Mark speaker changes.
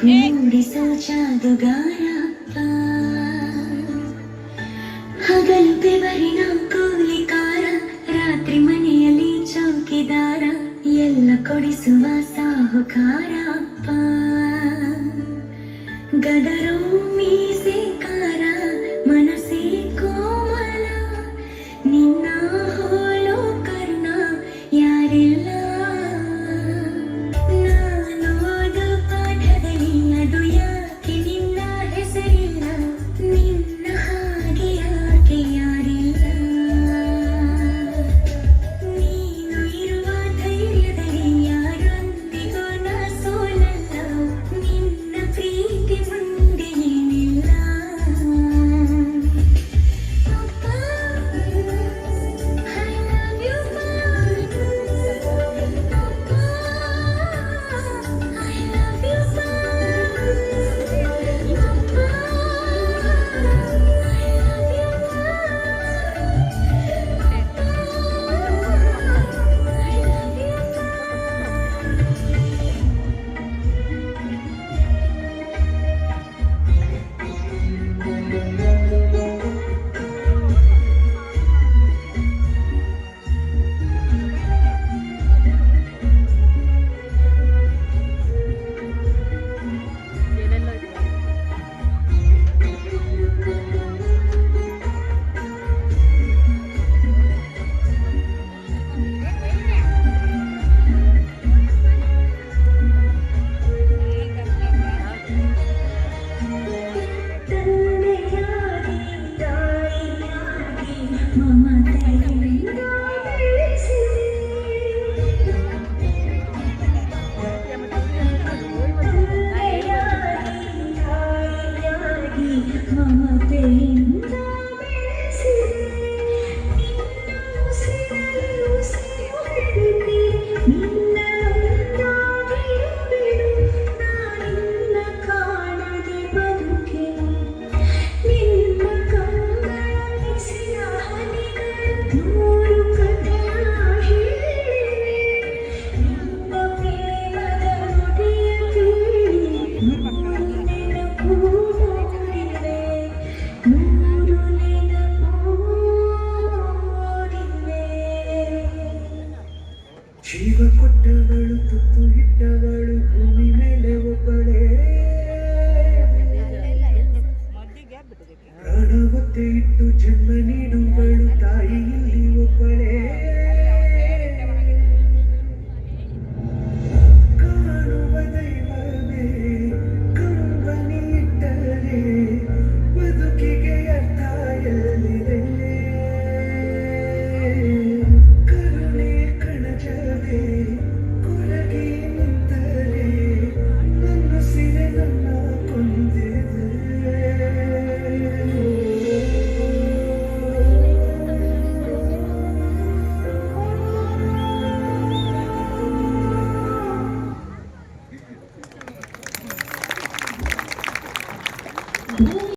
Speaker 1: ಮೂಡಿಸೋ ಜಾದುಗಾರಪ್ಪ, ಹಗಲು ಬೆವರಿನ ಕೂಲಿಕಾರ, ರಾತ್ರಿ ಮನೆಯಲ್ಲಿ ಚೌಕಿದಾರ, ಎಲ್ಲ ಕೊಡಿಸುವ ಸಾಹುಕಾರಪ್ಪ. ಗದರೋ ಮೀಸೆಕಾರ, ಮನಸ್ಸೇ ಕೋಮಲ, ನಿನ್ನ ಹೋಲೋ ಕರ್ಣ ಯಾರಿಲ್ಲ. ನಾನೋದು ಪಾಠದಲ್ಲಿ ಅದು ಯಾಕೆ ನಿನ್ನ ಹೆಸರಿಲ್ಲ, ನಿನ್ನ ಹಾಗೆ ಯಾಕೆ ಯಾರಿಲ್ಲ. ನೀನು ಇರುವ ಧೈರ್ಯದಲ್ಲಿ ಯಾರೊಂದಿಗೂ ನಾ ಸೋಲಲ್ಲ, ನಿನ್ನ ಪ್ರೀತಿ ಮುಂದೆ ಏನಿಲ್ಲ. ಅಪ್ಪ, I love you, ಅಪ್ಪ, I love you, ಅಪ್ಪ, I
Speaker 2: ಜೀವ ಕೊಟ್ಟವಳು, ತುತ್ತು ಇಟ್ಟವಳು, ಭೂಮಿ ಮೇಲೆ ಒಬ್ಬಳೇ. ಪ್ರಾಣ ಒತ್ತೆ ಇಟ್ಟು ಜನ್ಮ ನೀಡುವಳು, ತಾಯಿ ಇಲ್ಲಿ ಒಬ್ಬಳೇ. ಕಾಣುವ ದೈವವೇ ಕಂಬನಿ ಇಟ್ಟರೆ ಬದುಕಿಗೆ ಅರ್ಥ ಎಲ್ಲಿದೆ. ಕರುಣೆ ಕಣಜವೇ ಕೊರಗಿ ನಿಂತರೆ ನನ್ನ ಸಿರೆ ನನ್ನ ಕೊಂದಿದೆ.